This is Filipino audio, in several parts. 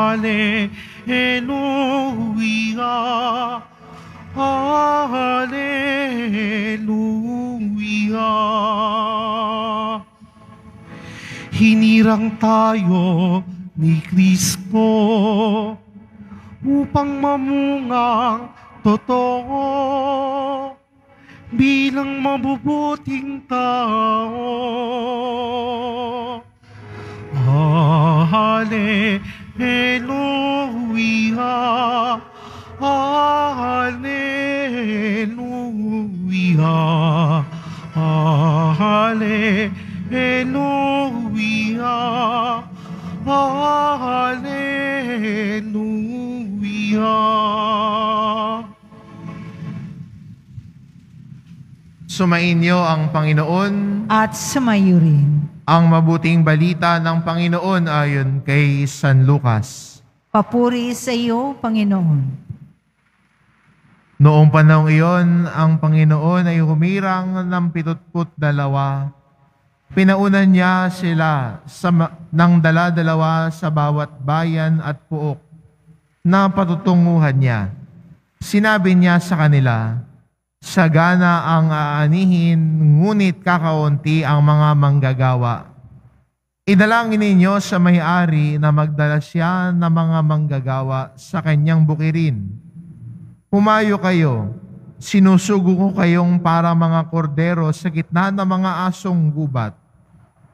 Hallelujah, Hallelujah. Hinirang tayo ni Kristo upang mamungang totoo bilang mabubuting tao. Hallelujah, Hallelujah, Hallelujah, Hallelujah. Sumainyo ang Panginoon. At sumayo rin. Ang mabuting balita ng Panginoon ayon kay San Lucas. Papuri sa iyo, Panginoon. Noong panahong iyon, ang Panginoon ay humirang ng 72. Pinaunan niya sila ng dala-dalawa sa bawat bayan at puok na patutunguhan niya. Sinabi niya sa kanila, sagana ang aanihin, ngunit kakaunti ang mga manggagawa. Idalangin ninyo sa may-ari na magdala siya ng mga manggagawa sa kanyang bukirin. Humayo kayo, sinusugo ko kayong para mga kordero sa gitna ng mga asong gubat.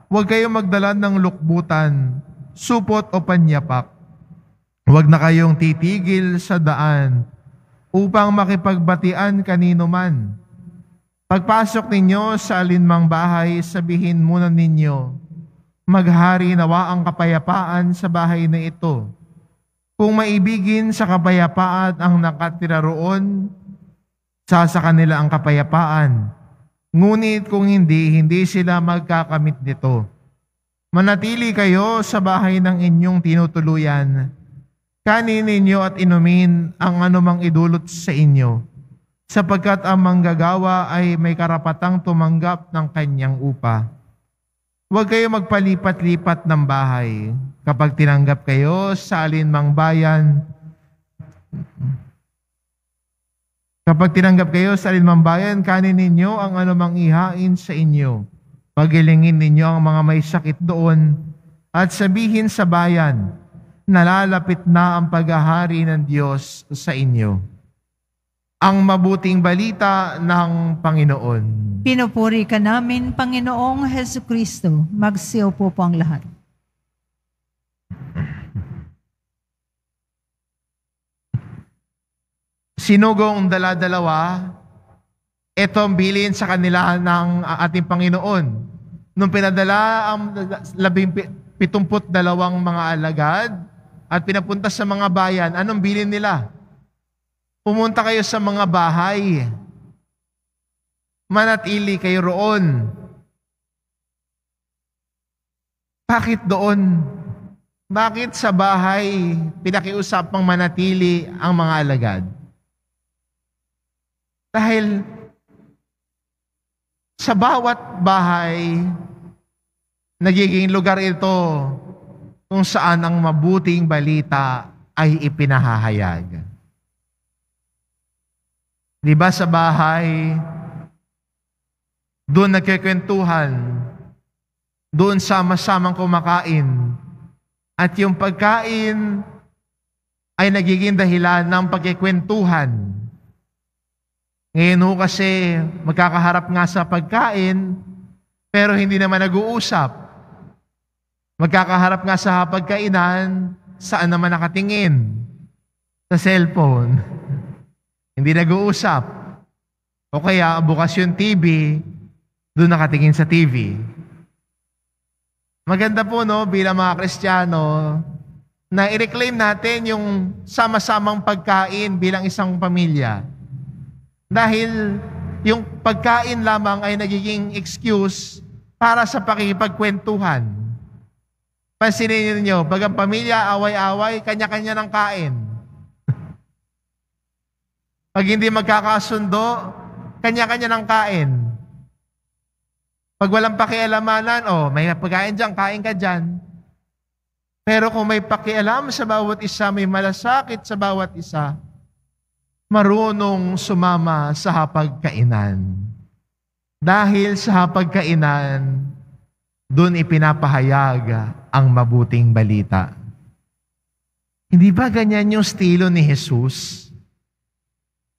Huwag kayong magdala ng lukbutan, supot o panyapak. Huwag na kayong titigil sa daan upang makipagbatian kanino man. Pagpasok ninyo sa alinmang bahay, sabihin muna ninyo, maghari nawa ang kapayapaan sa bahay na ito. Kung maibigin sa kapayapaan ang nakatira roon, sa kanila ang kapayapaan. Ngunit kung hindi, hindi sila magkakamit nito. Manatili kayo sa bahay ng inyong tinutuluyan. Kanin ninyo at inumin ang anumang idulot sa inyo, sapagkat ang manggagawa ay may karapatang tumanggap ng kanyang upa. Huwag kayo magpalipat-lipat ng bahay. Kapag tinanggap kayo sa alinmang bayan, kanin ninyo ang anumang ihain sa inyo. Pagilingin ninyo ang mga may sakit doon at sabihin sa bayan, nalalapit na ang paghahari ng Diyos sa inyo. Ang mabuting balita ng Panginoon. Pinupuri ka namin, Panginoong Hesukristo. Magsiupo po ang lahat. Sinugong dala-dalawa, ito ang bilin sa kanila ng ating Panginoon. Nung pinadala ang 72 mga alagad at pinapunta sa mga bayan, anong bilin nila? Pumunta kayo sa mga bahay. Manatili kayo roon. Bakit doon? Bakit sa bahay pinakiusapang manatili ang mga alagad? Dahil sa bawat bahay, nagiging lugar ito kung saan ang mabuting balita ay ipinahahayag. Di ba sa bahay, doon nagkikwentuhan, doon sama-samang kumakain, at yung pagkain ay nagiging dahilan ng pagkikwentuhan. Ngayon ho kasi magkakaharap nga sa pagkain, pero hindi naman nag-uusap. Magkakaharap nga sa pagkainan, saan naman nakatingin? Sa cellphone. Hindi nag-uusap. O kaya, bukas yung TV, doon nakatingin sa TV. Maganda po, no, bilang mga Kristiyano, na i-reclaim natin yung sama-samang pagkain bilang isang pamilya. Dahil yung pagkain lamang ay nagiging excuse para sa pakikipagkwentuhan. Pansinin niyo, pag ang pamilya away-away, kanya-kanya ng kain. Pag hindi magkakasundo, kanya-kanya ng kain. Pag walang pakialamanan, may pagkain dyan, kain ka dyan. Pero kung may pakialam sa bawat isa, may malasakit sa bawat isa, marunong sumama sa hapagkainan. Dahil sa hapagkainan, doon ipinapahayag ang mabuting balita. Hindi ba ganyan yung estilo ni Jesus?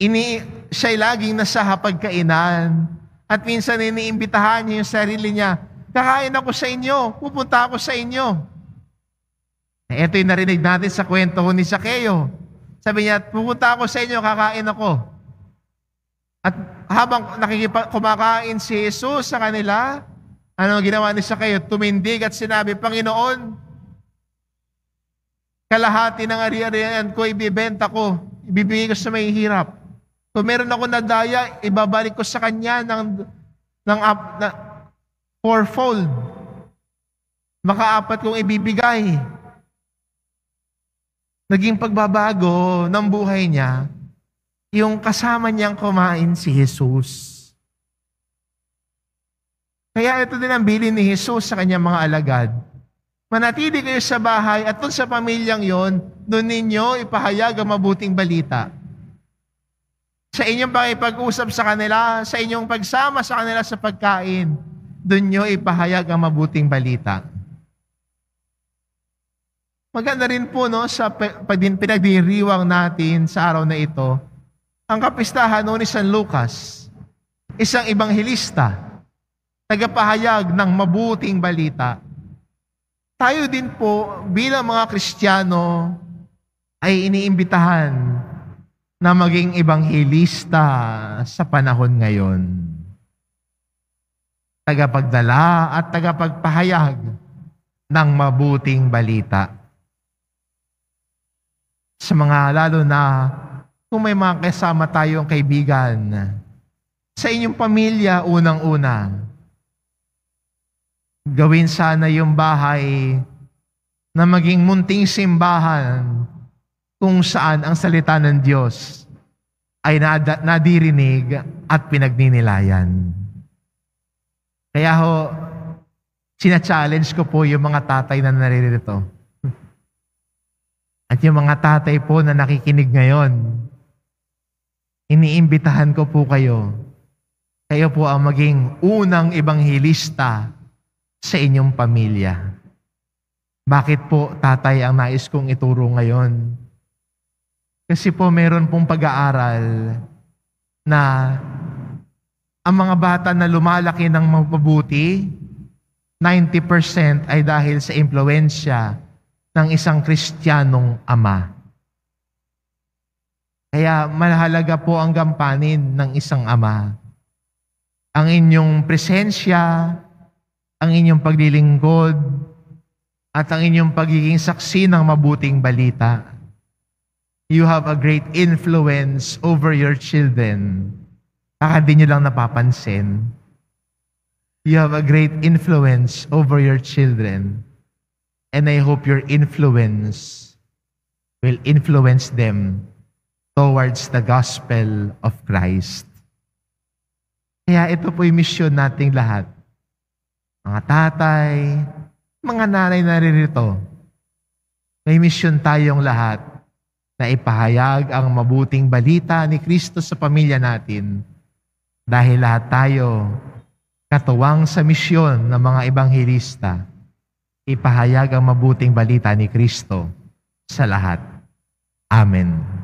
Siya'y laging nasa hapagkainan at minsan iniimbitahan niya yung sarili niya, kakain ako sa inyo, pupunta ako sa inyo. Ito yung narinig natin sa kwento ni Sakeo. Sabi niya, pupunta ako sa inyo, kakain ako. At habang kumakain si Jesus sa kanila, ano ginawa ni Sakeo? Tumindig at sinabi, Panginoon, kalahati ng ari-arian ko, ibibenta ko, ibibigay ko sa may hirap. Kung meron ako nadaya, ibabalik ko sa kanya ng fourfold. Makaapat kong ibibigay. Naging pagbabago ng buhay niya, yung kasama niyang kumain si Jesus. Kaya ito din ang bilin ni Jesus sa kanyang mga alagad. Manatili kayo sa bahay at doon sa pamilyang yon, doon ninyo ipahayag ang mabuting balita. Sa inyong pakipag-usap sa kanila, sa inyong pagsama sa kanila sa pagkain, doon nyo ipahayag ang mabuting balita. Maganda rin po sa pinagdiriwang natin sa araw na ito, ang kapistahan ni San Lucas, isang ebanghelista, tagapahayag ng mabuting balita. Tayo din po bilang mga Kristiyano ay iniimbitahan na maging ebanghelista sa panahon ngayon. Tagapagdala at tagapagpahayag ng mabuting balita. Sa mga lalo na kung may mga kasama tayong kaibigan, sa inyong pamilya unang-una, gawin sana yung bahay na maging munting simbahan kung saan ang salita ng Diyos ay nadirinig at pinagninilayan. Kaya sina-challenge ko po yung mga tatay na naririto. At yung mga tatay po na nakikinig ngayon, iniimbitahan ko po kayo. Kayo po ang maging unang ebanghelista sa inyong pamilya. Bakit po, tatay, ang nais kong ituro ngayon? Kasi po meron pong pag-aaral na ang mga bata na lumalaki ng mabuti, 90% ay dahil sa impluwensya ng isang Kristiyanong ama. Kaya mahalaga po ang gampanin ng isang ama. Ang inyong presensya, ang inyong paglilingkod, at ang inyong pagiging saksi ng mabuting balita. You have a great influence over your children. Baka di nyo lang napapansin. You have a great influence over your children. And I hope your influence will influence them towards the gospel of Christ. Kaya ito po yung misyon nating lahat. Mga tatay, mga nanay na ririto, may misyon tayong lahat na ipahayag ang mabuting balita ni Kristo sa pamilya natin dahil lahat tayo katuwang sa misyon ng mga ebanghelista, ipahayag ang mabuting balita ni Kristo sa lahat. Amen.